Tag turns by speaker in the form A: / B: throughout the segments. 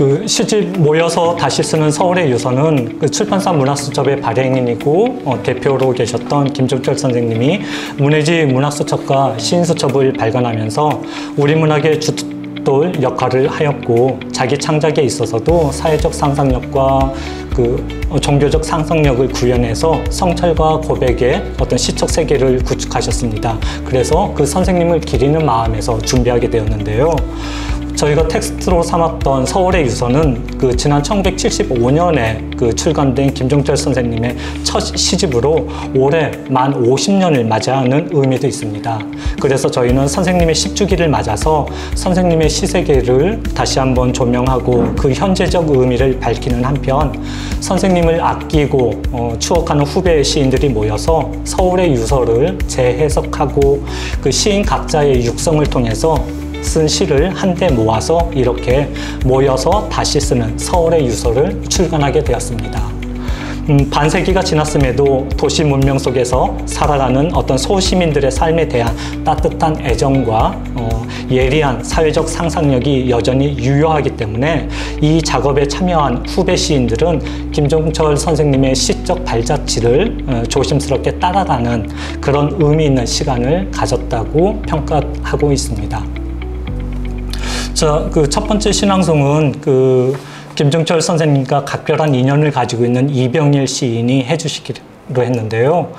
A: 그 시집 모여서 다시 쓰는 서울의 유서는 그 출판사 문학수첩의 발행인이고 대표로 계셨던 김종철 선생님이 문해지 문학수첩과 시인수첩을 발간하면서 우리 문학의 주돌 역할을 하였고, 자기 창작에 있어서도 사회적 상상력과 그 종교적 상상력을 구현해서 성찰과 고백의 어떤 시적 세계를 구축하셨습니다. 그래서 그 선생님을 기리는 마음에서 준비하게 되었는데요. 저희가 텍스트로 삼았던 서울의 유서는 그 지난 1975년에 그 출간된 김종철 선생님의 첫 시집으로 올해 만 50년을 맞이하는 의미도 있습니다. 그래서 저희는 선생님의 10주기를 맞아서 선생님의 시세계를 다시 한번 조명하고 그 현재적 의미를 밝히는 한편, 선생님을 아끼고 추억하는 후배 시인들이 모여서 서울의 유서를 재해석하고 그 시인 각자의 육성을 통해서 쓴 시를 한데 모아서 이렇게 모여서 다시 쓰는 서울의 유서를 출간하게 되었습니다. 반세기가 지났음에도 도시 문명 속에서 살아가는 어떤 소시민들의 삶에 대한 따뜻한 애정과 예리한 사회적 상상력이 여전히 유효하기 때문에 이 작업에 참여한 후배 시인들은 김종철 선생님의 시적 발자취를 조심스럽게 따라가는 그런 의미 있는 시간을 가졌다고 평가하고 있습니다. 자, 그 첫 번째 신앙송은 그 김종철 선생님과 각별한 인연을 가지고 있는 이병일 시인이 해주시기로 했는데요.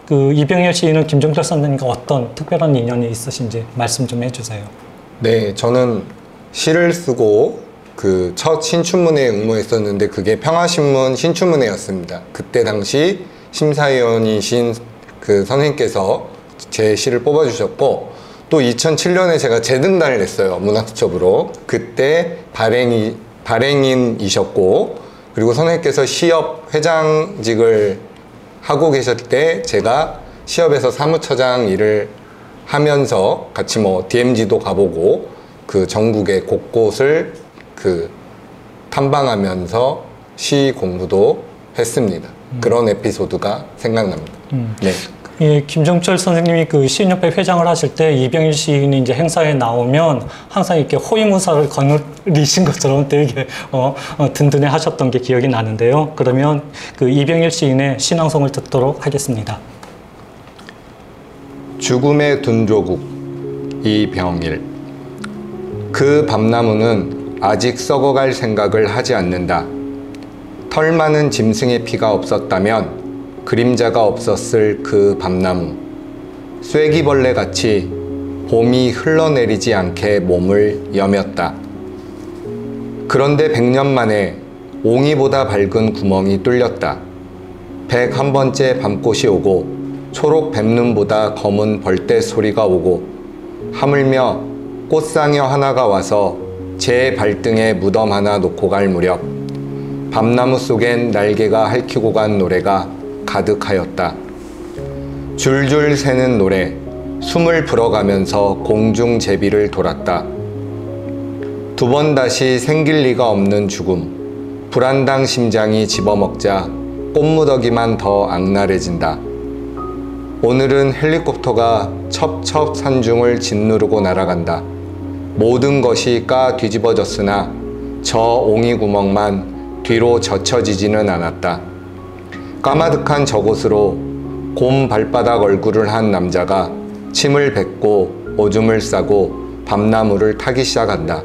A: 그 이병일 시인은 김종철 선생님과 어떤 특별한 인연이 있으신지 말씀 좀 해주세요.
B: 네, 저는 시를 쓰고 그 첫 신춘문회에 응모했었는데 그게 평화신문 신춘문회였습니다. 그때 당시 심사위원이신 그 선생님께서 제 시를 뽑아주셨고, 또 2007년에 제가 재등단을 했어요, 문학수첩으로. 그때 발행인이셨고, 그리고 선생님께서 시협 회장직을 하고 계실 때 제가 시협에서 사무처장 일을 하면서 같이 뭐 DMZ도 가보고 그 전국의 곳곳을 그 탐방하면서 시 공부도 했습니다. 그런 에피소드가 생각납니다. 네.
A: 예, 김종철 선생님이 그 시인협회 회장을 하실 때 이병일 시인이 이제 행사에 나오면 항상 이렇게 호위무사를 거느리신 것처럼 되게 든든해 하셨던 게 기억이 나는데요. 그러면 그 이병일 시인의 신앙송을 듣도록 하겠습니다.
B: 죽음의 둔조국 이병일. 그 밤나무는 아직 썩어갈 생각을 하지 않는다. 털 많은 짐승의 피가 없었다면 그림자가 없었을 그 밤나무. 쐐기벌레같이 봄이 흘러내리지 않게 몸을 여몄다. 그런데 100년 만에 옹이보다 밝은 구멍이 뚫렸다. 101번째 밤꽃이 오고 초록 뱀눈보다 검은 벌떼 소리가 오고, 하물며 꽃상여 하나가 와서 제 발등에 무덤 하나 놓고 갈 무렵 밤나무 속엔 날개가 핥히고 간 노래가 가득하였다. 줄줄 새는 노래, 숨을 불어가면서 공중제비를 돌았다. 두 번 다시 생길 리가 없는 죽음, 불안당 심장이 집어먹자 꽃무더기만 더 악랄해진다. 오늘은 헬리콥터가 첩첩 산중을 짓누르고 날아간다. 모든 것이 까 뒤집어졌으나 저 옹이 구멍만 뒤로 젖혀지지는 않았다. 까마득한 저곳으로 곰 발바닥 얼굴을 한 남자가 침을 뱉고 오줌을 싸고 밤나무를 타기 시작한다.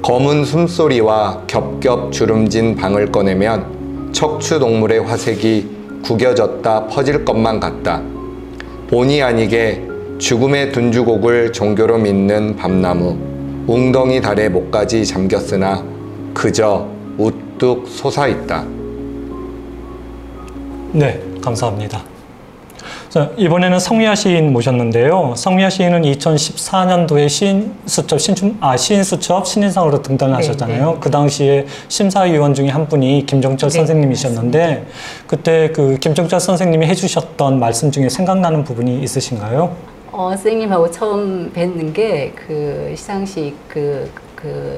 B: 검은 숨소리와 겹겹 주름진 방을 꺼내면 척추동물의 화색이 구겨졌다 퍼질 것만 같다. 본의 아니게 죽음의 둔주곡을 종교로 믿는 밤나무, 웅덩이 달의 목까지 잠겼으나 그저 우뚝 솟아있다.
A: 네, 감사합니다. 자, 이번에는 성미아 시인 모셨는데요. 성미아 시인은 2014년도에 시인수첩 신인상으로 등단을 하셨잖아요. 네. 그 당시에 심사위원 중에 한 분이 김종철 선생님이셨는데, 그때 그 김종철 선생님이 해주셨던 말씀 중에 생각나는 부분이 있으신가요?
C: 선생님하고 처음 뵀는 게 그 시상식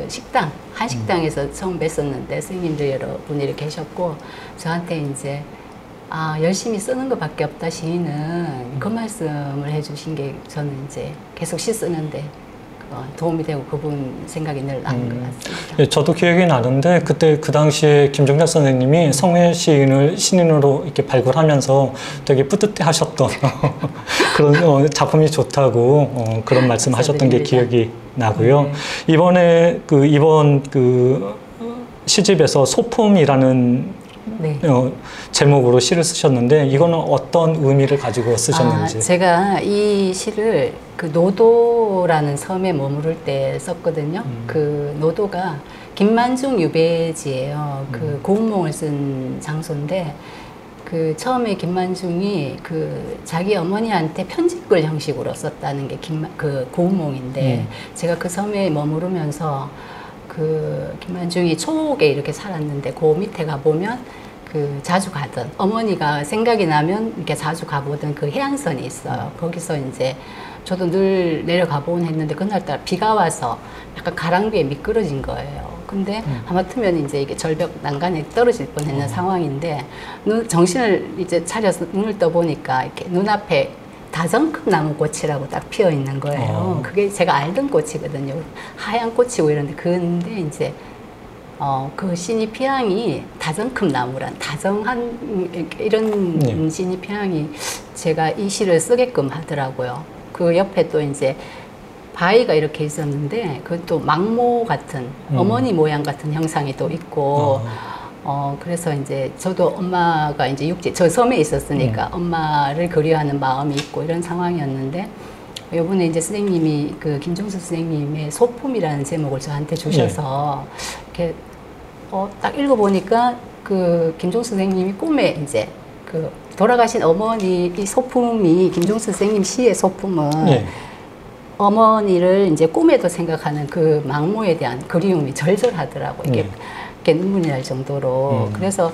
C: 식당, 한식당에서 처음 뵀었는데 선생님들 여러분이 계셨고, 저한테 이제 열심히 쓰는 것밖에 없다, 시인은. 그 말씀을 해주신 게 저는 이제 계속 시 쓰는데 도움이 되고 그분 생각이 늘 나는 것 같습니다.
A: 예, 저도 기억이 나는데 그때 그 당시에 김종작 선생님이 성회 시인을 신인으로 이렇게 발굴하면서 되게 뿌듯해하셨던 그런 작품이 좋다고 그런 말씀하셨던 게 기억이 나고요. 이번에 이번 시집에서 소품이라는
C: 네.
A: 제목으로 시를 쓰셨는데 이거는 어떤 의미를 가지고 쓰셨는지.
C: 제가 이 시를 그 노도라는 섬에 머무를 때 썼거든요. 그 노도가 김만중 유배지예요. 그 고운몽을 쓴 장소인데 그 처음에 김만중이 그 자기 어머니한테 편지글 형식으로 썼다는 게 그 고운몽인데 제가 그 섬에 머무르면서 그 김만중이 초옥에 이렇게 살았는데 그 밑에 가보면 그 자주 가던 어머니가 생각이 나면 이렇게 자주 가보던 그 해안선이 있어요. 거기서 이제 저도 늘 내려가 보곤 했는데 그날따라 비가 와서 약간 가랑비에 미끄러진 거예요. 근데 하마터면 이제 이게 절벽 난간에 떨어질 뻔했는 상황인데 정신을 이제 차려서 눈을 떠보니까 이렇게 눈앞에 다정급 나무꽃이라고 딱 피어 있는 거예요. 그게 제가 알던 꽃이거든요. 하얀 꽃이고 이런데 근데 이제 그 시니피향이 다정급 나무란 다정한 이런 시니피향이 제가 이 시를 쓰게끔 하더라고요. 그 옆에 또 이제 바위가 이렇게 있었는데 그것도 망모 같은 어머니 모양 같은 형상이 또 있고 그래서 이제 저도 엄마가 이제 저 섬에 있었으니까 엄마를 그리워하는 마음이 있고 이런 상황이었는데 요번에 이제 선생님이 그 김종수 선생님의 소품이라는 제목을 저한테 주셔서 이렇게 딱 읽어보니까 그 김종수 선생님이 꿈에 이제 그 돌아가신 어머니 이 소품이 김종수 선생님 시의 소품은 어머니를 이제 꿈에도 생각하는 그 망모에 대한 그리움이 절절하더라고요. 이게 눈물이 날 정도로. 그래서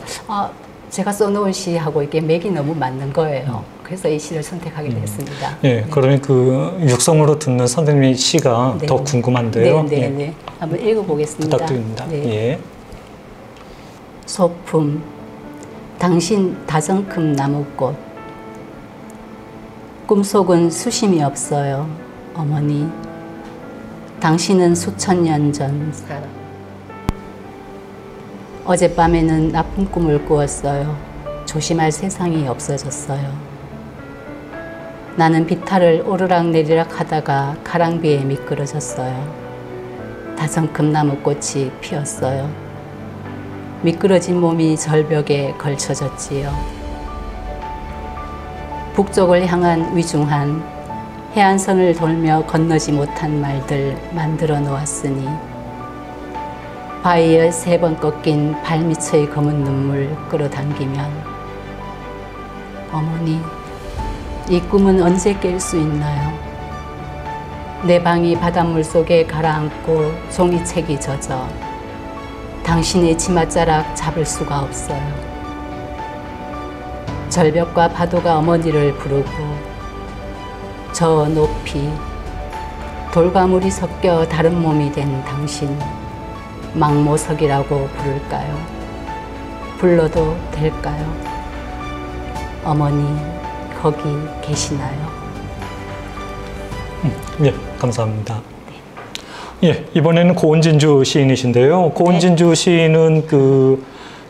C: 제가 써놓은 시하고 이게 맥이 너무 맞는 거예요. 그래서 이 시를 선택하게 됐습니다.
A: 예, 그러면 그 육성으로 듣는 선생님의 시가 더 궁금한데요.
C: 네. 한번 읽어보겠습니다.
A: 부탁드립니다.
C: 네.
A: 예.
C: 소품, 당신 다정큼 나무꽃. 꿈속은 수심이 없어요, 어머니. 당신은 수천 년 전 사람. 어젯밤에는 나쁜 꿈을 꾸었어요. 조심할 세상이 없어졌어요. 나는 비탈을 오르락내리락 하다가 가랑비에 미끄러졌어요. 다정큼 나무꽃이 피었어요. 미끄러진 몸이 절벽에 걸쳐졌지요. 북쪽을 향한 위중한 해안선을 돌며 건너지 못한 말들 만들어 놓았으니 바위에 3번 꺾인 발밑의 검은 눈물 끌어당기면 어머니, 이 꿈은 언제 깰 수 있나요? 내 방이 바닷물 속에 가라앉고 종이책이 젖어 당신의 치맛자락 잡을 수가 없어요. 절벽과 파도가 어머니를 부르고 저 높이 돌과 물이 섞여 다른 몸이 된 당신 망모석이라고 부를까요? 불러도 될까요? 어머니 거기 계시나요?
A: 예, 감사합니다. 예, 이번에는 고은진주 시인이신데요. 고은진주 시인은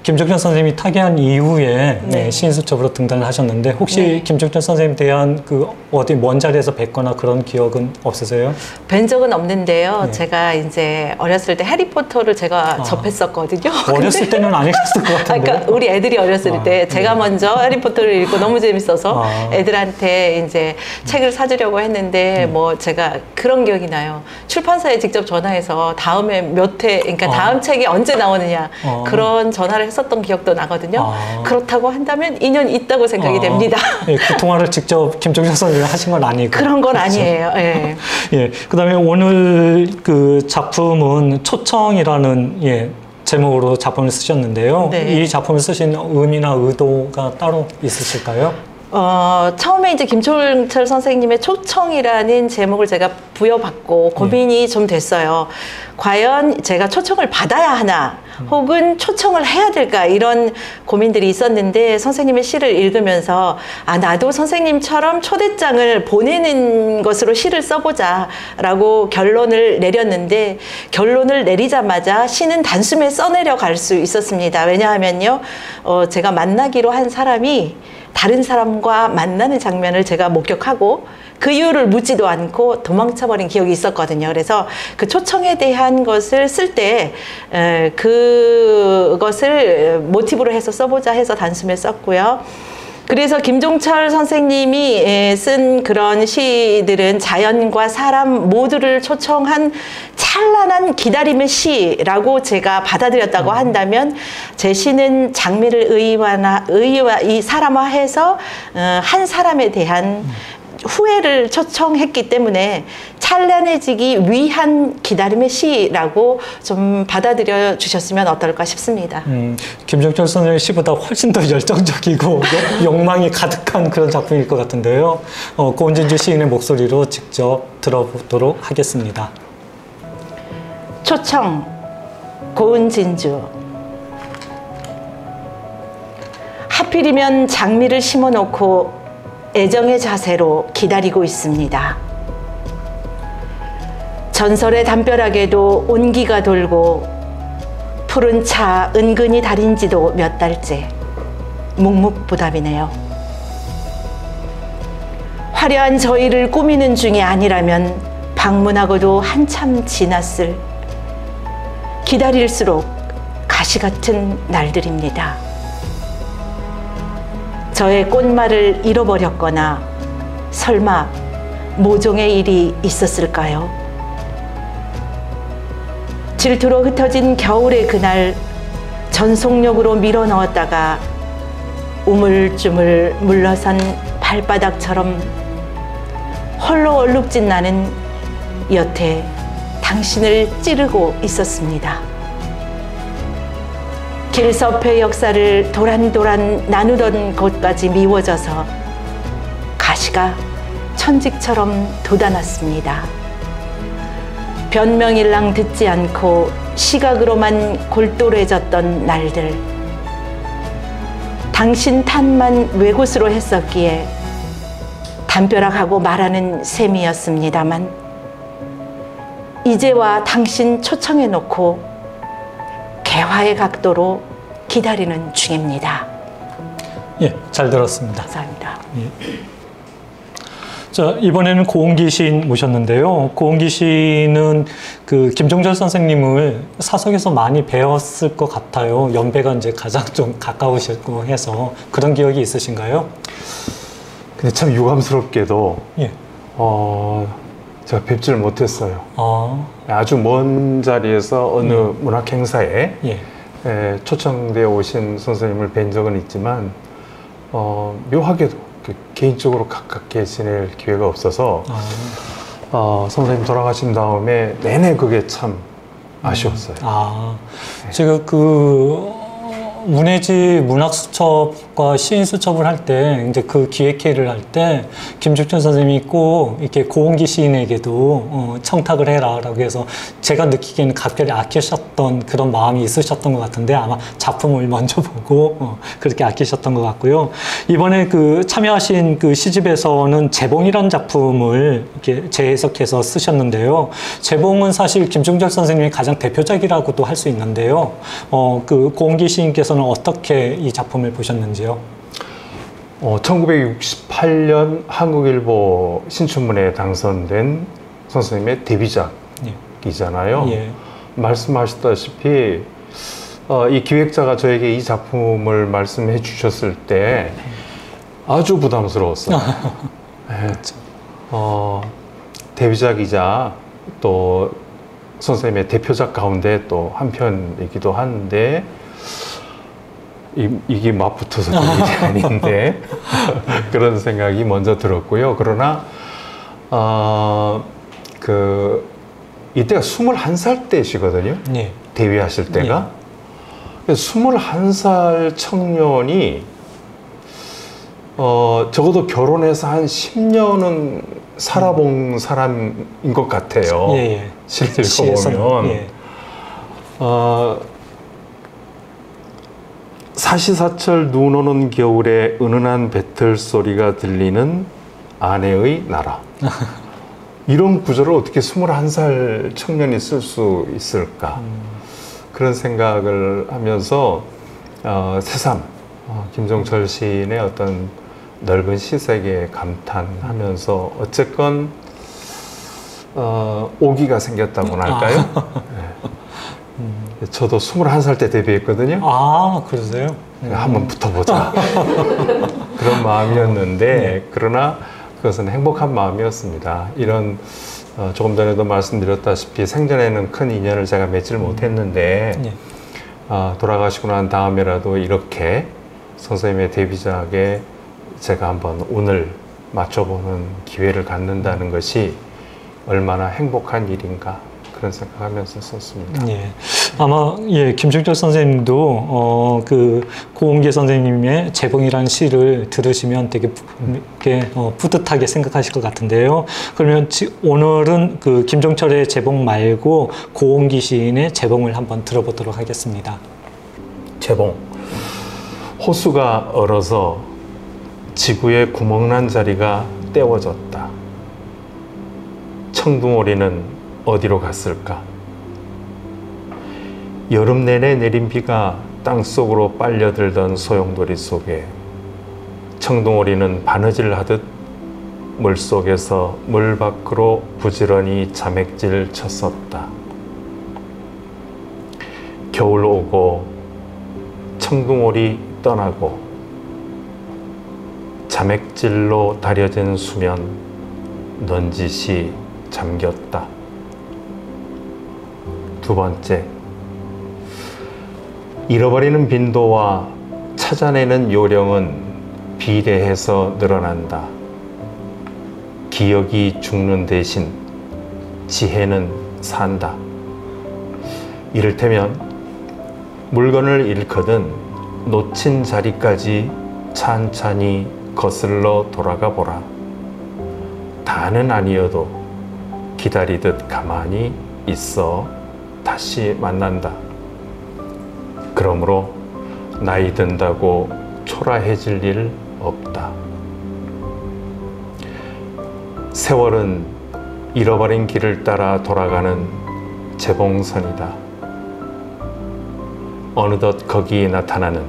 A: 김종철 선생님이 타계한 이후에 시인수첩으로 등단을 하셨는데 혹시 김종철 선생님에 대한 어디 먼 자리에서 뵙거나 그런 기억은 없으세요?
D: 뵌 적은 없는데요. 제가 이제 어렸을 때 해리포터를 제가 접했었거든요.
A: 어렸을 때는 아니었을 것 같은데.
D: 그러니까 우리 애들이 어렸을 때 제가 먼저 해리포터를 읽고 너무 재밌어서 애들한테 이제 책을 사주려고 했는데 뭐 제가 그런 기억이 나요. 출판사에 직접 전화해서 다음에 몇 회, 그러니까 다음 책이 언제 나오느냐 그런 전화를 했었던 기억도 나거든요. 그렇다고 한다면 인연 있다고 생각이 됩니다.
A: 예, 그 통화를 직접 김종철 선생님이 하신 건 아니고.
D: 그런 건
A: 그렇죠?
D: 아니에요. 예.
A: 예, 그다음에 오늘 그 작품은 초청이라는 제목으로 작품을 쓰셨는데요. 이 작품을 쓰신 의미나 의도가 따로 있으실까요?
D: 처음에 이제 김종철 선생님의 초청이라는 제목을 제가 부여받고 고민이 좀 됐어요. 과연 제가 초청을 받아야 하나? 혹은 초청을 해야 될까 이런 고민들이 있었는데 선생님의 시를 읽으면서 아 나도 선생님처럼 초대장을 보내는 것으로 시를 써보자 라고 결론을 내렸는데 결론을 내리자마자 시는 단숨에 써내려 갈 수 있었습니다. 왜냐하면요 제가 만나기로 한 사람이 다른 사람과 만나는 장면을 제가 목격하고 그 이유를 묻지도 않고 도망쳐버린 기억이 있었거든요. 그래서 그 초청에 대한 것을 쓸 때 그것을 모티브로 해서 써보자 해서 단숨에 썼고요. 그래서 김종철 선생님이 쓴 그런 시들은 자연과 사람 모두를 초청한 찬란한 기다림의 시라고 제가 받아들였다고 한다면 제 시는 장미를 사람화해서 한 사람에 대한 후회를 초청했기 때문에 찬란해지기 위한 기다림의 시라고 좀 받아들여 주셨으면 어떨까 싶습니다.
A: 김종철 선생님의 시보다 훨씬 더 열정적이고 욕망이 가득한 그런 작품일 것 같은데요. 고은진주 시인의 목소리로 직접 들어보도록 하겠습니다.
D: 초청, 고은진주. 하필이면 장미를 심어놓고 애정의 자세로 기다리고 있습니다. 전설의 담벼락에도 온기가 돌고 푸른 차 은근히 달인 지도 몇 달째 묵묵부답이네요. 화려한 저희를 꾸미는 중이 아니라면 방문하고도 한참 지났을 기다릴수록 가시 같은 날들입니다. 저의 꽃말을 잃어버렸거나 설마 모종의 일이 있었을까요? 질투로 흩어진 겨울의 그날 전속력으로 밀어넣었다가 우물쭈물 물러선 발바닥처럼 홀로 얼룩진 나는 여태 당신을 찌르고 있었습니다. 길섭의 역사를 도란도란 나누던 곳까지 미워져서 가시가 천직처럼 돋아났습니다. 변명일랑 듣지 않고 시각으로만 골똘해졌던 날들. 당신 탓만 외곳으로 했었기에 담벼락하고 말하는 셈이었습니다만 이제와 당신 초청해놓고 개화의 각도로 기다리는 중입니다.
A: 예, 잘 들었습니다.
D: 감사합니다.
A: 예. 자, 이번에는 고은기 시인 모셨는데요. 고은기 시인은 그 김종철 선생님을 사석에서 많이 배웠을 것 같아요. 연배가 이제 가장 좀 가까우셨고 해서 그런 기억이 있으신가요?
E: 근데 참 유감스럽게도
A: 예.
E: 제가 뵙지를 못했어요.
A: 아,
E: 아주 먼 자리에서 어느 문학 행사에
A: 예.
E: 초청되어 오신 선생님을 뵌 적은 있지만 묘하게도 개인적으로 가깝게 지낼 기회가 없어서 선생님 돌아가신 다음에 내내 그게 참 아쉬웠어요.
A: 제가 그 문해지 문학수첩과 시인수첩을 할 때 이제 그 기획회를 할 때 김종철 선생님이 꼭 이렇게 고은기 시인에게도 청탁을 해라라고 해서 제가 느끼기에는 각별히 아끼셨던 그런 마음이 있으셨던 것 같은데 아마 작품을 먼저 보고 그렇게 아끼셨던 것 같고요. 이번에 그 참여하신 그 시집에서는 재봉이라는 작품을 이렇게 재해석해서 쓰셨는데요. 재봉은 사실 김종철 선생님의 가장 대표작이라고도 할 수 있는데요. 그 고은기 시인께서 어떻게 이 작품을 보셨는지요?
E: 1968년 한국일보 신춘문예에 당선된 선생님의 데뷔작이잖아요.
A: 예.
E: 말씀하셨다시피 이 기획자가 저에게 이 작품을 말씀해 주셨을 때 아주 부담스러웠어요. 네. 데뷔작이자 또 선생님의 대표작 가운데 또 한 편이기도 한데 이게 맞붙어서 된 일이 아닌데 그런 생각이 먼저 들었고요. 그러나 이때가 21살 때시거든요.
A: 네.
E: 데뷔하실 때가. 네. 21살 청년이 적어도 결혼해서 한 10년은 살아본 사람인 것 같아요.
A: 예, 예.
E: 시를 읽어보면.
A: 예.
E: 사시사철 눈 오는 겨울에 은은한 배틀 소리가 들리는 아내의 나라. 이런 구절을 어떻게 21살 청년이 쓸 수 있을까? 그런 생각을 하면서 새삼 김종철 시인의 어떤 넓은 시세계에 감탄하면서 어쨌건 오기가 생겼다고나 할까요? 네. 저도 21살 때 데뷔했거든요.
A: 아, 그러세요?
E: 한번 붙어보자. 그런 마음이었는데 그러나 그것은 행복한 마음이었습니다. 이런 조금 전에도 말씀드렸다시피 생전에는 큰 인연을 제가 맺지를 못했는데 돌아가시고 난 다음에라도 이렇게 선생님의 데뷔작에 제가 한번 운을 맞춰보는 기회를 갖는다는 것이 얼마나 행복한 일인가 그런 생각하면서 썼습니다.
A: 예. 아마 김종철 선생님도 그 고은계 선생님의 재봉이라는 시를 들으시면 되게 뿌듯하게 생각하실 것 같은데요. 그러면 오늘은 그 김종철의 재봉 말고 고은기 시인의 재봉을 한번 들어보도록 하겠습니다.
E: 재봉. 호수가 얼어서 지구의 구멍난 자리가 떼워졌다. 청둥오리는 어디로 갔을까? 여름 내내 내린 비가 땅속으로 빨려들던 소용돌이 속에 청둥오리는 바느질 하듯 물속에서 물 밖으로 부지런히 자맥질 쳤었다. 겨울 오고 청둥오리 떠나고 자맥질로 다려진 수면 넌지시 잠겼다. 두 번째, 잃어버리는 빈도와 찾아내는 요령은 비례해서 늘어난다. 기억이 죽는 대신 지혜는 산다. 이를테면 물건을 잃거든 놓친 자리까지 찬찬히 거슬러 돌아가 보라. 다는 아니어도 기다리듯 가만히 있어 다시 만난다. 그러므로 나이 든다고 초라해질 일 없다. 세월은 잃어버린 길을 따라 돌아가는 재봉선이다. 어느덧 거기 나타나는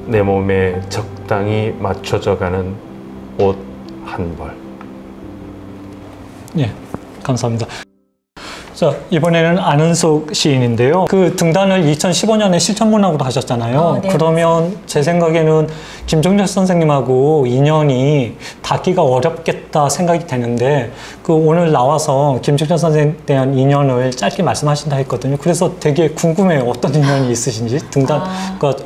E: 내 몸에 적당히 맞춰져 가는 옷 한 벌.
A: 예, 감사합니다. 자, 이번에는 안은숙 시인인데요. 그 등단을 2015년에 실천문학으로 하셨잖아요.
C: 네,
A: 그러면 제 생각에는 김종철 선생님하고 인연이 닿기가 어렵겠다 생각이 되는데 그 오늘 나와서 김종철 선생님에 대한 인연을 짧게 말씀하신다 했거든요. 그래서 되게 궁금해요. 어떤 인연이 있으신지 등단과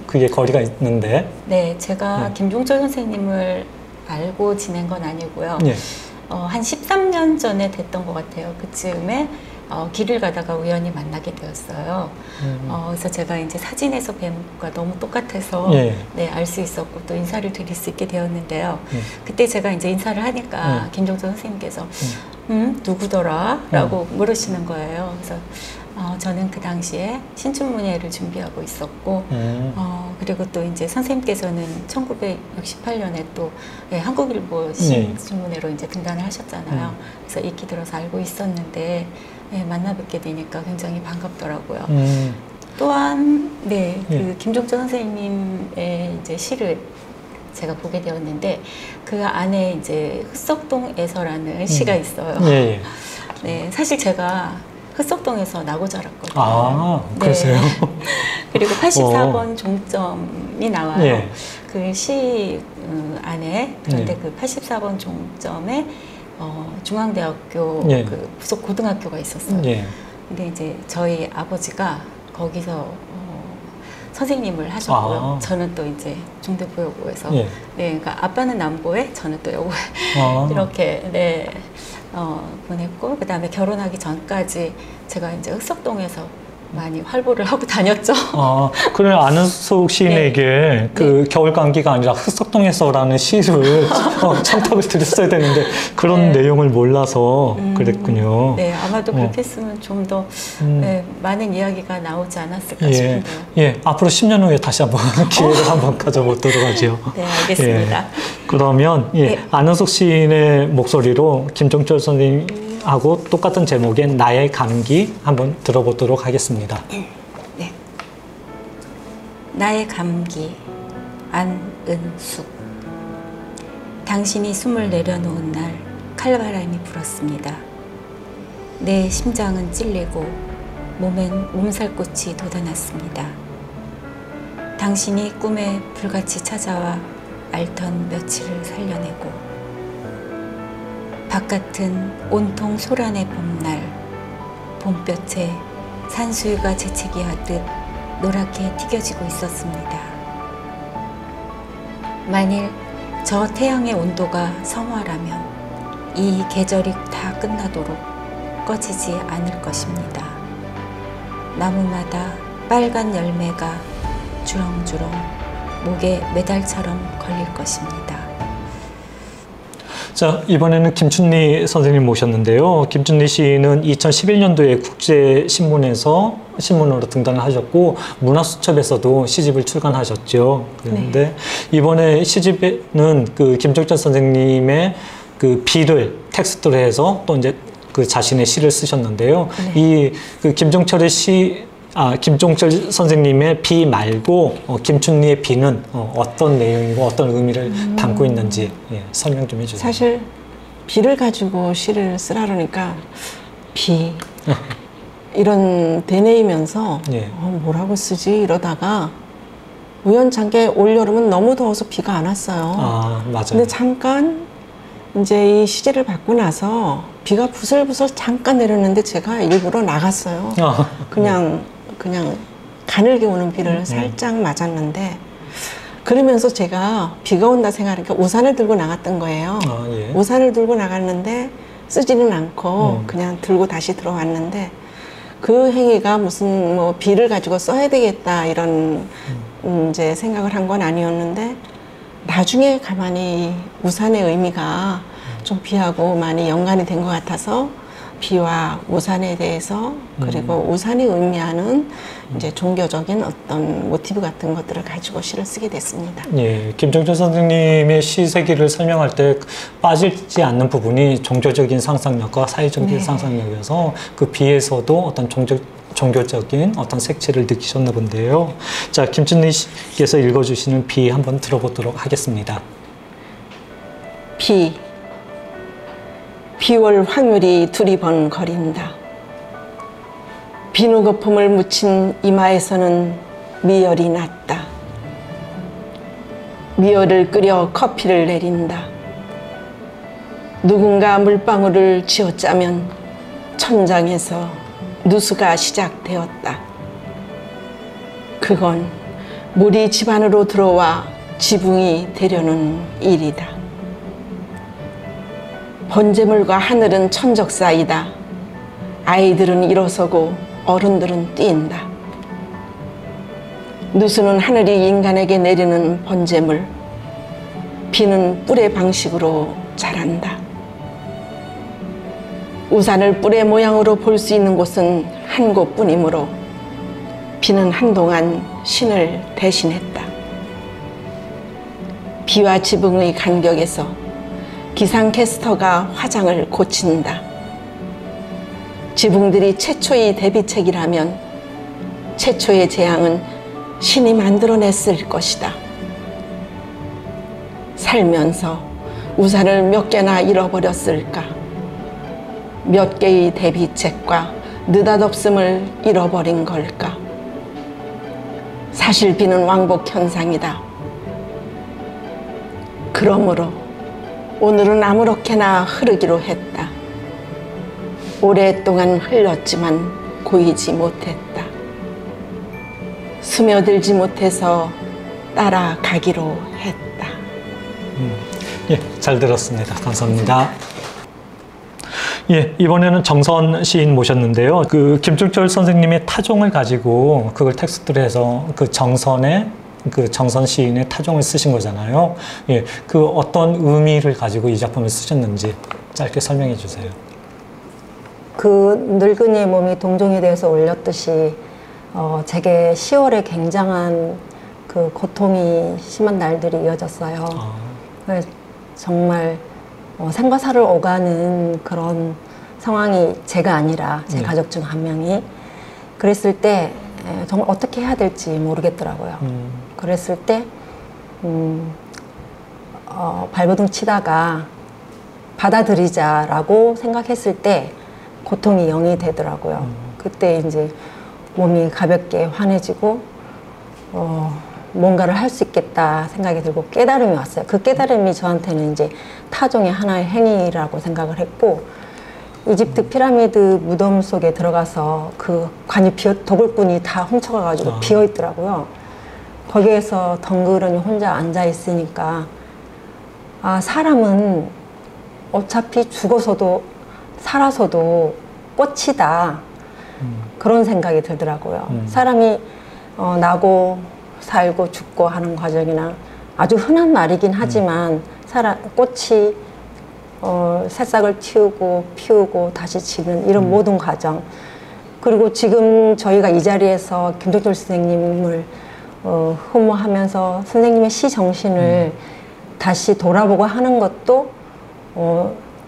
A: 그게 거리가 있는데.
F: 네, 제가 김종철 선생님을 알고 지낸 건 아니고요.
A: 예.
F: 한 13년 전에 됐던 것 같아요. 그쯤에 길을 가다가 우연히 만나게 되었어요. 그래서 제가 이제 사진에서 뵌 것과 너무 똑같아서
A: 예.
F: 네, 알 수 있었고 또 인사를 드릴 수 있게 되었는데요. 그때 제가 이제 인사를 하니까 김종철 선생님께서 누구더라? 라고 물으시는 거예요. 그래서 저는 그 당시에 신춘문예를 준비하고 있었고 그리고 또 이제 선생님께서는 1968년에 또 한국일보 신춘문예로 이제 등단을 하셨잖아요. 그래서 익히 들어서 알고 있었는데 만나 뵙게 되니까 굉장히 반갑더라고요. 또한 그 김종철 선생님의 이제 시를 제가 보게 되었는데 그 안에 이제 흑석동에서라는 시가 있어요.
A: 예.
F: 네, 사실 제가 흑석동에서 나고 자랐거든요.
A: 아, 그러세요?
F: 네. 그리고 84번 종점이 나와요.
A: 예.
F: 그 시 안에 그런데 그 84번 종점에 중앙대학교 그 부속 고등학교가 있었어요. 근데 이제 저희 아버지가 거기서 선생님을 하셨고요. 저는 또 이제 중대부여고에서 네, 그러니까 아빠는 남고에 저는 또 여고에 이렇게 보냈고 그 다음에 결혼하기 전까지 제가 이제 흑석동에서 많이 활보를 하고 다녔죠.
A: 그래 안은숙 시인에게 그 겨울 감기가 아니라 흑석동에서라는 시를 청탁을 드렸어야 되는데 그런 내용을 몰라서 그랬군요.
F: 네, 아마도 그렇게 했으면 좀 더 많은 이야기가 나오지 않았을까 싶은데요.
A: 예, 앞으로 10년 후에 다시 한번 기회를 한번 가져보도록 하죠.
F: 네, 알겠습니다.
A: 그러면 안은숙 시인의 목소리로 김종철 선생님하고 똑같은 제목의 나의 감기 한번 들어보도록 하겠습니다.
F: 네. 나의 감기, 안은숙. 당신이 숨을 내려놓은 날 칼바람이 불었습니다. 내 심장은 찔리고 몸엔 몸살꽃이 돋아났습니다. 당신이 꿈에 불같이 찾아와 앓던 며칠을 살려내고 바깥은 온통 소란의 봄날, 봄볕에 산수유가 재채기 하듯 노랗게 튀겨지고 있었습니다. 만일 저 태양의 온도가 성화라면 이 계절이 다 끝나도록 꺼지지 않을 것입니다. 나무마다 빨간 열매가 주렁주렁 목에 메달처럼 걸릴 것입니다.
A: 자, 이번에는 김춘리 선생님 모셨는데요. 김춘리 시인은 2011년도에 국제신문에서 신문으로 등단을 하셨고 문학수첩에서도 시집을 출간하셨죠. 그런데 이번에 시집에는 그 김종철 선생님의 그 비를 텍스트로 해서 또 이제 그 자신의 시를 쓰셨는데요. 이 그 김종철의 김종철 선생님의 비 말고 김춘리의 비는 어떤 내용이고 어떤 의미를 담고 있는지 설명 좀 해주세요.
G: 사실 비를 가지고 시를 쓰라 그러니까 비 이런 되뇌이면서 뭐라고 쓰지 이러다가 우연찮게 올여름은 너무 더워서 비가 안 왔어요.
A: 맞아요.
G: 근데 잠깐 이제 이 시제를 받고 나서 비가 부슬부슬 잠깐 내렸는데 제가 일부러 나갔어요. 그냥 가늘게 오는 비를 살짝 맞았는데 그러면서 제가 비가 온다 생각하니까 우산을 들고 나갔던 거예요. 우산을 들고 나갔는데 쓰지는 않고 그냥 들고 다시 들어왔는데 그 행위가 무슨 뭐 비를 가지고 써야 되겠다 이런 이제 생각을 한 건 아니었는데 나중에 가만히 우산의 의미가 좀 비하고 많이 연관이 된 것 같아서 비와 우산에 대해서 그리고 우산이 의미하는 이제 종교적인 어떤 모티브 같은 것들을 가지고 시를 쓰게 됐습니다.
A: 예, 김종철 선생님의 시 세계를 설명할 때 빠지지 않는 부분이 종교적인 상상력과 사회적인 상상력이어서 그 비에서도 어떤 종교적인 어떤 색채를 느끼셨나 본데요. 자, 김춘리 씨께서 읽어주시는 비 한번 들어보도록 하겠습니다.
G: 비월 확률이 두리번거린다. 비누 거품을 묻힌 이마에서는 미열이 났다. 미열을 끓여 커피를 내린다. 누군가 물방울을 쥐어짜면 천장에서 누수가 시작되었다. 그건 물이 집 안으로 들어와 지붕이 되려는 일이다. 번제물과 하늘은 천적 사이다. 아이들은 일어서고 어른들은 뛴다. 누수는 하늘이 인간에게 내리는 번제물, 비는 뿔의 방식으로 자란다. 우산을 뿔의 모양으로 볼 수 있는 곳은 한 곳뿐이므로 비는 한동안 신을 대신했다. 비와 지붕의 간격에서 기상캐스터가 화장을 고친다. 지붕들이 최초의 대비책이라면 최초의 재앙은 신이 만들어냈을 것이다. 살면서 우산을 몇 개나 잃어버렸을까? 몇 개의 대비책과 느닷없음을 잃어버린 걸까? 사실 비는 왕복 현상이다. 그러므로 오늘은 아무렇게나 흐르기로 했다. 오랫동안 흘렀지만 고이지 못했다. 스며들지 못해서 따라가기로 했다.
A: 예, 잘 들었습니다. 감사합니다. 예, 이번에는 정선 시인 모셨는데요. 그 김중철 선생님의 타종을 가지고 그걸 텍스트로 해서 그 정선의 그 정선 시인의 타종을 쓰신 거잖아요. 예, 그 어떤 의미를 가지고 이 작품을 쓰셨는지 짧게 설명해 주세요.
H: 그 늙은이의 몸이 동종에 대해서 올렸듯이 제게 10월에 굉장한 그 고통이 심한 날들이 이어졌어요. 정말 생과 사를 오가는 그런 상황이 제가 아니라 제 가족 중 한 명이 그랬을 때 정말 어떻게 해야 될지 모르겠더라고요. 그랬을 때 발버둥 치다가 받아들이자라고 생각했을 때 고통이 0이 되더라고요. 그때 이제 몸이 가볍게 환해지고 뭔가를 할 수 있겠다 생각이 들고 깨달음이 왔어요. 그 깨달음이 저한테는 이제 타종의 하나의 행위라고 생각을 했고, 이집트 피라미드 무덤 속에 들어가서 그 관이 도굴꾼이 다 훔쳐가가지고 비어 있더라고요. 거기에서 덩그러니 혼자 앉아 있으니까 사람은 어차피 죽어서도 살아서도 꽃이다, 그런 생각이 들더라고요. 사람이 나고 살고 죽고 하는 과정이나 아주 흔한 말이긴 하지만 꽃이 새싹을 틔우고 피우고 다시 지는 이런 모든 과정, 그리고 지금 저희가 이 자리에서 김종철 선생님을 흠모하면서 선생님의 시 정신을 다시 돌아보고 하는 것도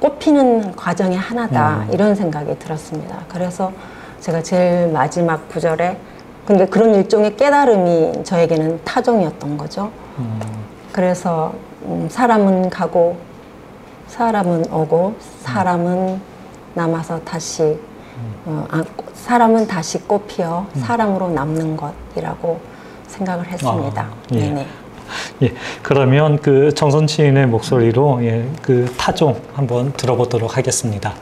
H: 꽃피는 과정의 하나다, 이런 생각이 들었습니다. 그래서 제가 제일 마지막 구절에, 근데 그런 일종의 깨달음이 저에게는 타종이었던 거죠. 그래서 사람은 가고 사람은 오고 사람은 남아서 다시 사람은 다시 꽃피어 사람으로 남는 것이라고 생각을 했습니다.
A: 예.
H: 네네.
A: 예, 그러면 그 정선 시인의 목소리로 그 타종 한번 들어보도록 하겠습니다.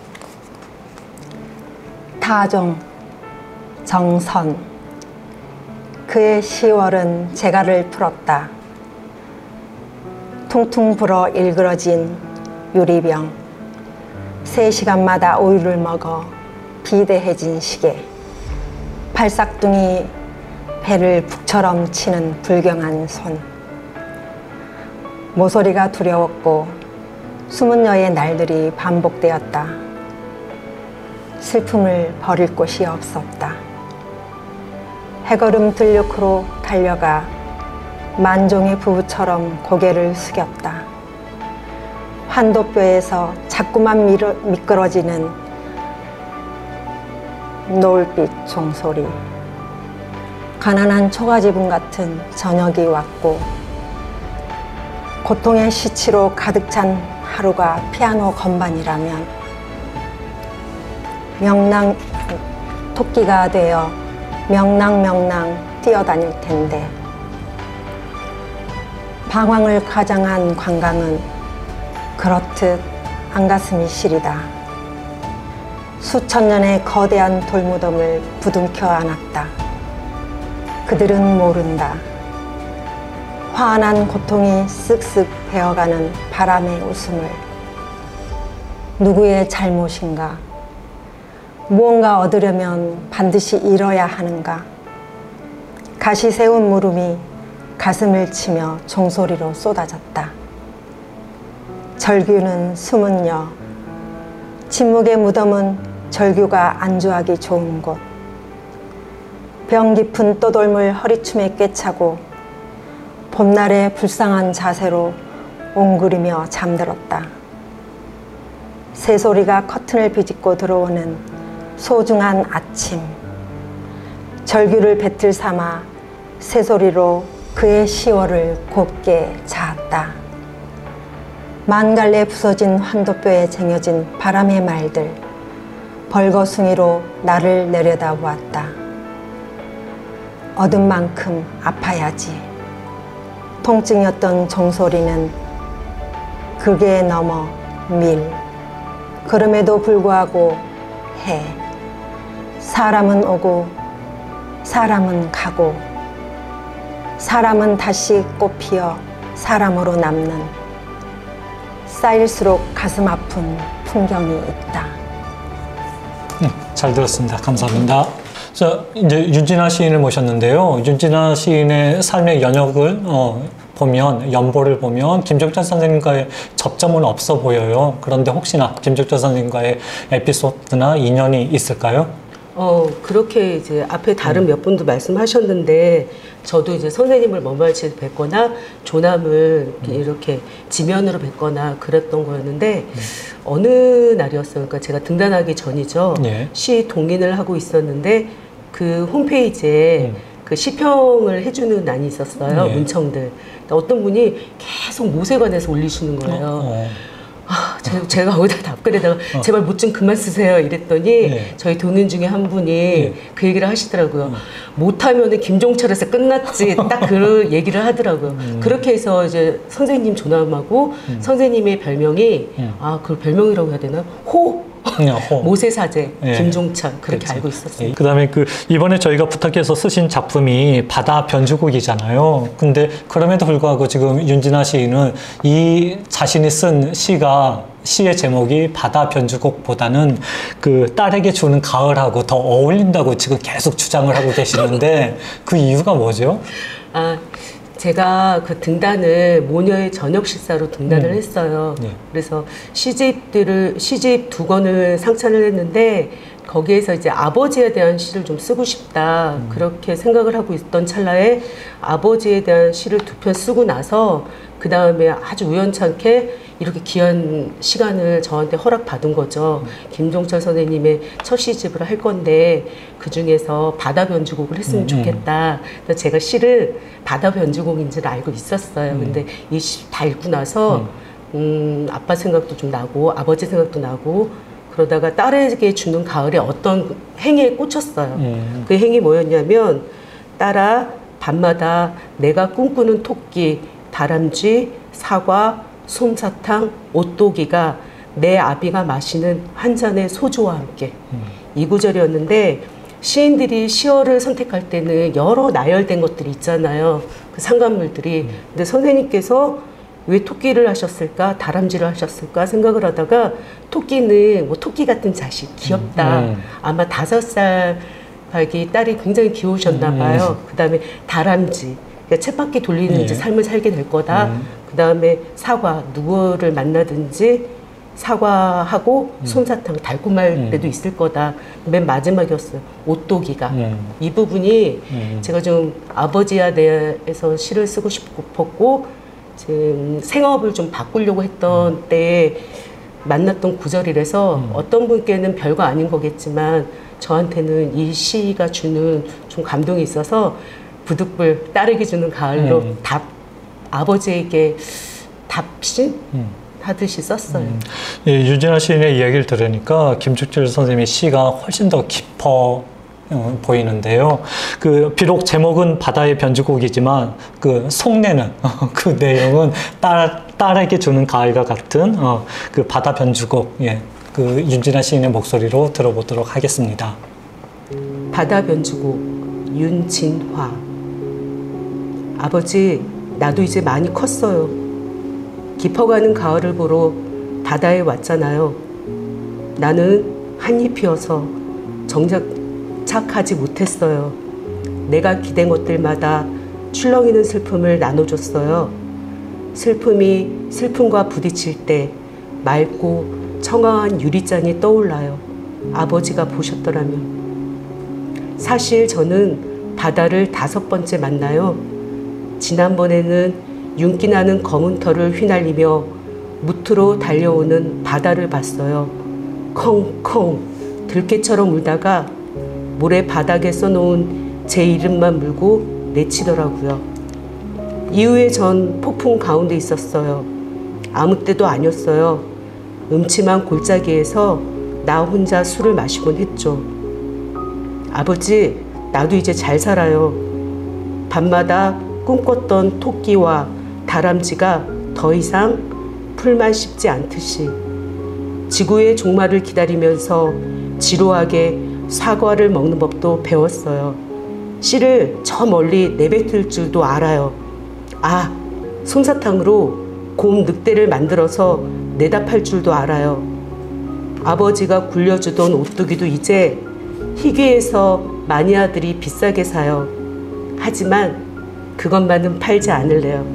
H: 타종, 정선. 그의 10월은 재갈을 풀었다. 퉁퉁 불어 일그러진 유리병. 3시간마다 우유를 먹어 비대해진 시계. 팔싹둥이 배를 북처럼 치는 불경한 손. 모서리가 두려웠고 숨은 여의 날들이 반복되었다. 슬픔을 버릴 곳이 없었다. 해걸음 들녘으로 달려가 만종의 부부처럼 고개를 숙였다. 환도뼈에서 자꾸만 미끄러지는 노을빛 종소리. 가난한 초가지분 같은 저녁이 왔고 고통의 시치로 가득 찬 하루가 피아노 건반이라면 토끼가 되어 명랑명랑 뛰어다닐 텐데, 방황을 과장한 관광은 그렇듯 안가슴이 시리다. 수천 년의 거대한 돌무덤을 부둥켜 안았다. 그들은 모른다. 환한 고통이 쓱쓱 베어가는 바람의 웃음을. 누구의 잘못인가? 무언가 얻으려면 반드시 잃어야 하는가? 가시 세운 물음이 가슴을 치며 종소리로 쏟아졌다. 절규는 숨은 여. 침묵의 무덤은 절규가 안주하기 좋은 곳. 병 깊은 떠돌물 허리춤에 꿰차고 봄날의 불쌍한 자세로 옹그리며 잠들었다. 새소리가 커튼을 비집고 들어오는 소중한 아침. 절규를 배틀 삼아 새소리로 그의 10월을 곱게 자았다. 만갈래 부서진 환도뼈에 쟁여진 바람의 말들. 벌거숭이로 나를 내려다보았다. 얻은 만큼 아파야지. 통증이었던 종소리는 극에 넘어 밀. 그럼에도 불구하고 해. 사람은 오고 사람은 가고 사람은 다시 꽃피어 사람으로 남는 쌓일수록 가슴 아픈 풍경이 있다.
A: 잘 들었습니다. 감사합니다. 자, 이제 윤진아 시인을 모셨는데요. 윤진아 시인의 삶의 연역을 보면, 연보를 보면 김종철 선생님과의 접점은 없어 보여요. 그런데 혹시나 김종철 선생님과의 에피소드나 인연이 있을까요?
I: 그렇게 이제 앞에 다른 몇 분도 말씀하셨는데, 저도 이제 선생님을 먼발치에서 뵙거나 조남을 이렇게 지면으로 뵙거나 그랬던 거였는데, 어느 날이었어요. 그러니까 제가 등단하기 전이죠.
A: 예.
I: 시 동인을 하고 있었는데, 그 홈페이지에 그 시평을 해주는 난이 있었어요.
A: 예.
I: 문청들. 어떤 분이 계속 못에 관해서 올리시는 거예요. 제가 거기다 답글에다가 제발 못 좀 그만 쓰세요 이랬더니
A: 예.
I: 저희 동인 중에 한 분이 그 얘기를 하시더라고요. 못하면은 김종철에서 끝났지. 딱 그 얘기를 하더라고요. 그렇게 해서 이제 선생님 조남하고 선생님의 별명이 그 별명이라고 해야 되나? 모세사제
A: 예.
I: 김종철 그렇게
A: 그렇죠.
I: 알고 있었어요.
A: 그다음에 이번에 저희가 부탁해서 쓰신 작품이 바다 변주곡이잖아요. 근데 그럼에도 불구하고 지금 윤진아 시인은 이 자신이 쓴 시의 제목이 바다 변주곡보다는 그 딸에게 주는 가을하고 더 어울린다고 지금 계속 주장을 하고 계시는데 그 이유가 뭐죠?
I: 제가 그 등단을 모녀의 저녁 식사로 등단을 했어요.
A: 네.
I: 그래서 시집 2권을 상찬을 했는데 거기에서 이제 아버지에 대한 시를 좀 쓰고 싶다. 그렇게 생각을 하고 있던 찰나에 아버지에 대한 시를 2편 쓰고 나서 그 다음에 아주 우연찮게 이렇게 귀한 시간을 저한테 허락받은 거죠. 김종철 선생님의 첫 시집을 할 건데 그 중에서 바다 변주곡을 했으면 좋겠다. 그래서 제가 시를 바다 변주곡인 줄 알고 있었어요. 근데 이 시 다 읽고 나서 아빠 생각도 좀 나고 아버지 생각도 나고 그러다가 딸에게 주는 가을에 어떤 행위에 꽂혔어요. 그 행위 뭐였냐면 딸아 밤마다 내가 꿈꾸는 토끼, 다람쥐, 사과, 솜사탕, 오또기가 내 아비가 마시는 한 잔의 소주와 함께 이 구절이었는데 시인들이 시어를 선택할 때는 여러 나열된 것들이 있잖아요. 그 상관물들이. 근데 선생님께서 왜 토끼를 하셨을까, 다람쥐를 하셨을까 생각을 하다가 토끼는 뭐 토끼 같은 자식 귀엽다. 아마 5살 발기 딸이 굉장히 귀여우셨나 봐요. 그 다음에 다람쥐. 그러니까 쳇바퀴 돌리는 이제 삶을 살게 될 거다. 그 다음에 사과, 누구를 만나든지 사과하고 솜사탕, 달콤할 때도 있을 거다. 맨 마지막이었어요. 오또기가. 이 부분이 제가 좀 아버지에 대해서 시를 쓰고 싶었고 지금 생업을 좀 바꾸려고 했던 때에 만났던 구절이라서 어떤 분께는 별거 아닌 거겠지만 저한테는 이 시가 주는 좀 감동이 있어서 부득불 딸에게 주는 가을로 아버지에게 답신 하듯이 썼어요.
A: 예, 유진아 시인의 이야기를 들으니까 김종철 선생님의 시가 훨씬 더 깊어 보이는데요. 비록 제목은 바다의 변주곡이지만 그 속내는 그 내용은 딸에게 주는 가을과 같은 그 바다 변주곡, 그 윤진아 시인의 목소리로 들어보도록 하겠습니다.
I: 바다 변주곡 윤진화. 아버지, 나도 이제 많이 컸어요. 깊어가는 가을을 보러 바다에 왔잖아요. 나는 한잎이어서 정작 착하지 못했어요. 내가 기댄 것들마다 출렁이는 슬픔을 나눠줬어요. 슬픔이 슬픔과 부딪힐 때 맑고 청아한 유리잔이 떠올라요. 아버지가 보셨더라면. 사실 저는 바다를 5번째 만나요. 지난번에는 윤기 나는 검은 털을 휘날리며 무트로 달려오는 바다를 봤어요. 컹컹 들깨처럼 울다가 모래 바닥에 써놓은 제 이름만 물고 내치더라고요. 이후에 전 폭풍 가운데 있었어요. 아무 때도 아니었어요. 음침한 골짜기에서 나 혼자 술을 마시곤 했죠. 아버지, 나도 이제 잘 살아요. 밤마다 꿈꿨던 토끼와 다람쥐가 더 이상 풀만 씹지 않듯이 지구의 종말을 기다리면서 지루하게 사과를 먹는 법도 배웠어요. 씨를 저 멀리 내뱉을 줄도 알아요. 솜사탕으로 곰 늑대를 만들어서 내다 팔 줄도 알아요. 아버지가 굴려주던 오뚜기도 이제 희귀해서 마니아들이 비싸게 사요. 하지만 그것만은 팔지 않을래요.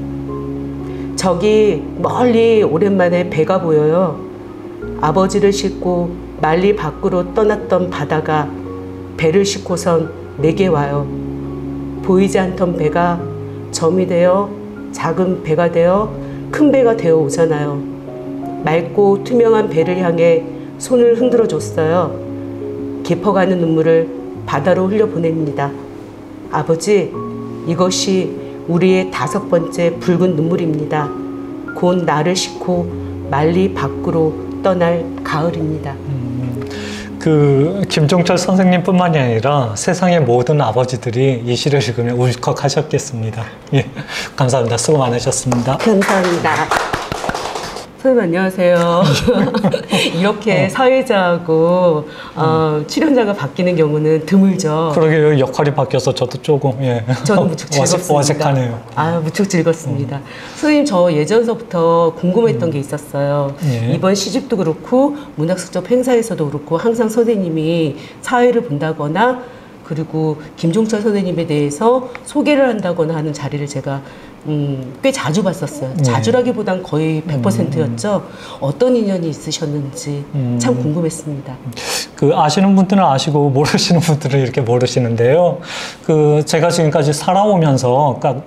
I: 저기 멀리 오랜만에 배가 보여요. 아버지를 싣고 만리 밖으로 떠났던 바다가 배를 싣고선 내게 와요. 보이지 않던 배가 점이 되어 작은 배가 되어 큰 배가 되어 오잖아요. 맑고 투명한 배를 향해 손을 흔들어 줬어요. 깊어가는 눈물을 바다로 흘려보냅니다. 아버지, 이것이 우리의 5번째 붉은 눈물입니다. 곧 나를 싣고 만리 밖으로 떠날 가을입니다.
A: 그 김종철 선생님뿐만이 아니라 세상의 모든 아버지들이 이 시를 읽으며 울컥하셨겠습니다. 예, 감사합니다. 수고 많으셨습니다.
I: 감사합니다. 선생님 안녕하세요. 이렇게 사회자하고 출연자가 바뀌는 경우는 드물죠.
A: 그러게요. 역할이 바뀌어서 저도 조금
I: 저도 무척 즐겁습니다.
A: 어색하네요.
I: 무척 즐겁습니다. 선생님 저 예전서부터 궁금했던 게 있었어요. 이번 시집도 그렇고 문학수첩 행사에서도 그렇고 항상 선생님이 사회를 본다거나 그리고 김종철 선생님에 대해서 소개를 한다거나 하는 자리를 제가 꽤 자주 봤었어요. 자주라기보단 거의 100%였죠. 어떤 인연이 있으셨는지 참 궁금했습니다.
A: 그 아시는 분들은 아시고 모르시는 분들은 이렇게 모르시는데요. 그 제가 지금까지 살아오면서 그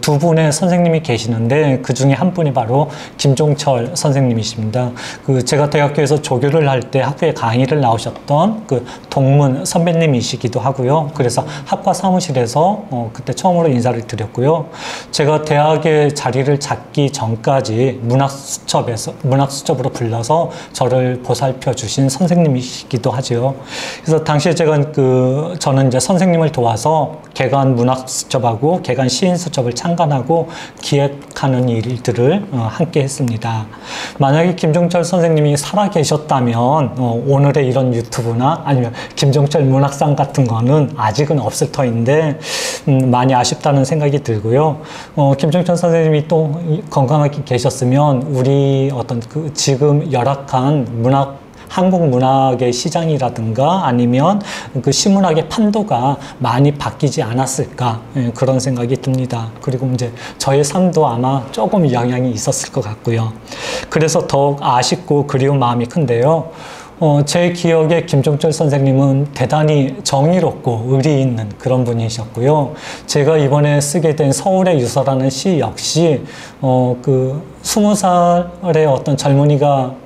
A: 두 분의 선생님이 계시는데 그 중에 한 분이 바로 김종철 선생님이십니다. 그 제가 대학교에서 조교를 할 때 학교에 강의를 나오셨던 그 동문 선배님이시기도 하고요. 그래서 학과 사무실에서 그때 처음으로 인사를 드렸고요. 제가 대학에 자리를 잡기 전까지 문학수첩으로 불러서 저를 보살펴 주신 선생님이시기도 하죠. 그래서 당시에 저는 이제 선생님을 도와서 개간 문학수첩하고 개간 시인수첩을 창간하고 기획하는 일들을 함께 했습니다. 만약에 김종철 선생님이 살아 계셨다면 오늘의 이런 유튜브나 아니면 김종철 문학상 같은 거는 아직은 없을 터인데 많이 아쉽다는 생각이 들고요. 김종철 선생님이 또 건강하게 계셨으면 우리 어떤 그 지금 열악한 한국 문학의 시장이라든가 아니면 그 시문학의 판도가 많이 바뀌지 않았을까 그런 생각이 듭니다. 그리고 이제 저의 삶도 아마 조금 영향이 있었을 것 같고요. 그래서 더욱 아쉽고 그리운 마음이 큰데요. 제 기억에 김종철 선생님은 대단히 정의롭고 의리 있는 그런 분이셨고요. 제가 이번에 쓰게 된 서울의 유서라는 시 역시 그 20살의 어떤 젊은이가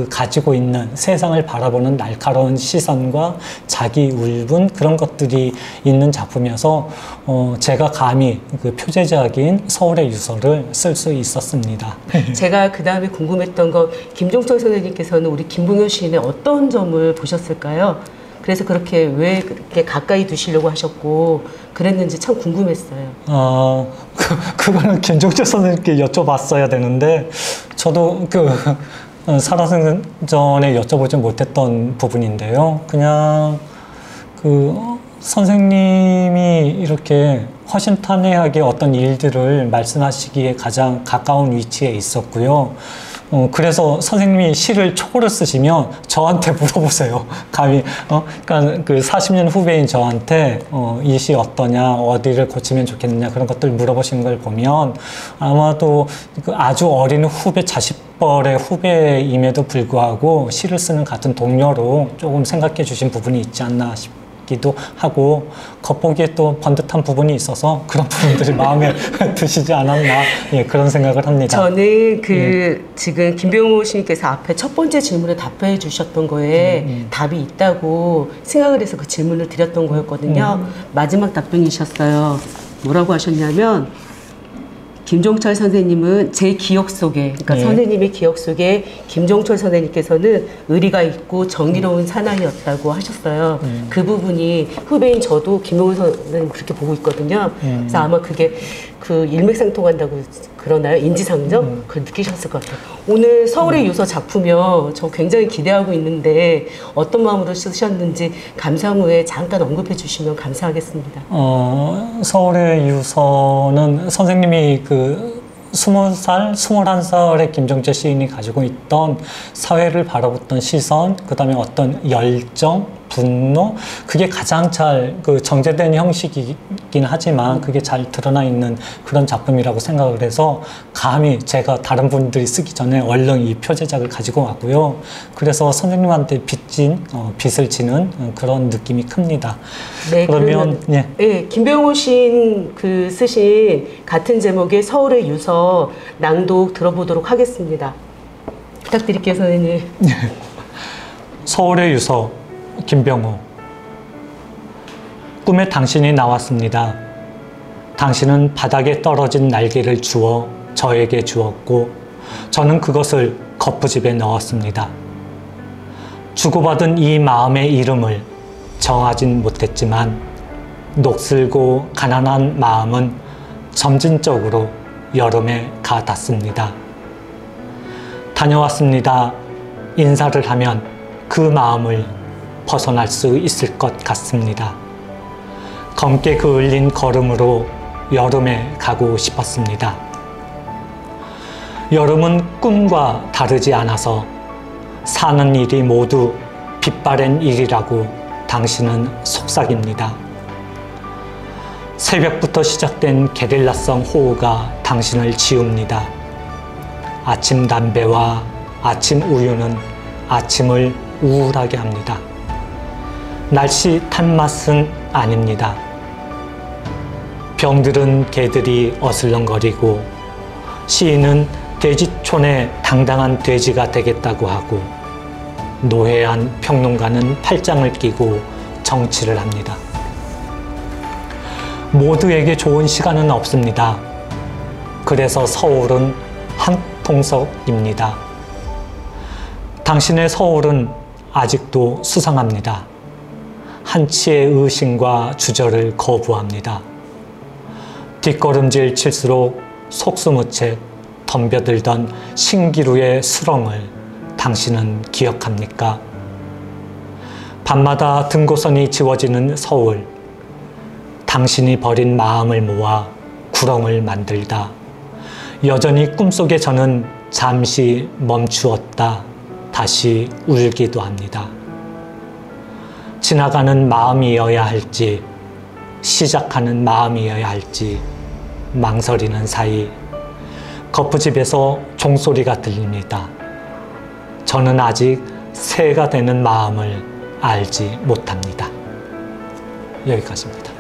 A: 가지고 있는 세상을 바라보는 날카로운 시선과 자기 울분 그런 것들이 있는 작품이어서 제가 감히 그 표제작인 서울의 유서를 쓸 수 있었습니다.
I: 제가 그 다음에 궁금했던 건 김종철 선생님께서는 우리 김봉효 시인의 어떤 점을 보셨을까요? 그래서 왜 그렇게 가까이 두시려고 하셨고 그랬는지 참 궁금했어요.
A: 그거는 김종철 선생님께 여쭤봤어야 되는데 저도 살아생 전에 여쭤보지 못했던 부분인데요. 그냥 선생님이 이렇게 허심탄회하게 어떤 일들을 말씀하시기에 가장 가까운 위치에 있었고요. 그래서 선생님이 시를 초고를 쓰시면 저한테 물어보세요. 감히, 그러니까 그 40년 후배인 저한테 이 시 어떠냐, 어디를 고치면 좋겠느냐 그런 것들 물어보시는 걸 보면 아마도 아주 어린 자식뻘의 후배임에도 불구하고 시를 쓰는 같은 동료로 조금 생각해 주신 부분이 있지 않나 싶기도 하고 겉보기에 또 번듯한 부분이 있어서 그런 부분들이 마음에 드시지 않았나 그런 생각을 합니다.
I: 저는 지금 김병호 시인께서 앞에 첫 번째 질문에 답해 주셨던 거에 답이 있다고 생각을 해서 그 질문을 드렸던 거였거든요. 마지막 답변이셨어요. 뭐라고 하셨냐면 김종철 선생님은 제 기억 속에, 그러니까 선생님의 기억 속에 김종철 선생님께서는 의리가 있고 정의로운 사나이였다고 하셨어요. 그 부분이 후배인 저도 김용훈 선생님 그렇게 보고 있거든요. 그래서 아마 그게 일맥상통한다고 그러나요? 인지상정? 그걸 느끼셨을 것 같아요. 오늘 서울의 유서 작품이요. 저 굉장히 기대하고 있는데 어떤 마음으로 쓰셨는지 감상 후에 잠깐 언급해 주시면 감사하겠습니다.
A: 서울의 유서는 선생님이 20살, 21살의 김정재 시인이 가지고 있던 사회를 바라봤던 시선, 그 다음에 어떤 열정, 분노, 그게 가장 잘 그 정제된 형식이긴 하지만 그게 잘 드러나 있는 그런 작품이라고 생각을 해서 감히 제가 다른 분들이 쓰기 전에 얼른 이 표제작을 가지고 왔고요. 그래서 선생님한테 빚을 지는 그런 느낌이 큽니다.
I: 네,
A: 그러면
I: 네, 김병호 시인 그 쓰신 같은 제목의 서울의 유서 낭독 들어보도록 하겠습니다. 부탁드릴게요, 선생님.
A: 서울의 유서, 김병호. 꿈에 당신이 나왔습니다. 당신은 바닥에 떨어진 날개를 주워 저에게 주었고 저는 그것을 거푸집에 넣었습니다. 주고받은 이 마음의 이름을 정하진 못했지만 녹슬고 가난한 마음은 점진적으로 여름에 가 닿습니다. 다녀왔습니다. 인사를 하면 그 마음을 벗어날 수 있을 것 같습니다. 검게 그을린 걸음으로 여름에 가고 싶었습니다. 여름은 꿈과 다르지 않아서 사는 일이 모두 빛바랜 일이라고 당신은 속삭입니다. 새벽부터 시작된 게릴라성 호우가 당신을 지웁니다. 아침 담배와 아침 우유는 아침을 우울하게 합니다. 날씨 탄 맛은 아닙니다. 병들은 개들이 어슬렁거리고 시인은 돼지촌의 당당한 돼지가 되겠다고 하고 노회한 평론가는 팔짱을 끼고 정치를 합니다. 모두에게 좋은 시간은 없습니다. 그래서 서울은 한통속입니다. 당신의 서울은 아직도 수상합니다. 한치의 의심과 주저를 거부합니다. 뒷걸음질 칠수록 속수무책 덤벼들던 신기루의 수렁을 당신은 기억합니까? 밤마다 등고선이 지워지는 서울. 당신이 버린 마음을 모아 구렁을 만들다. 여전히 꿈속에 저는 잠시 멈추었다. 다시 울기도 합니다. 지나가는 마음이어야 할지 시작하는 마음이어야 할지 망설이는 사이 거푸집에서 종소리가 들립니다. 저는 아직 새가 되는 마음을 알지 못합니다. 여기까지입니다.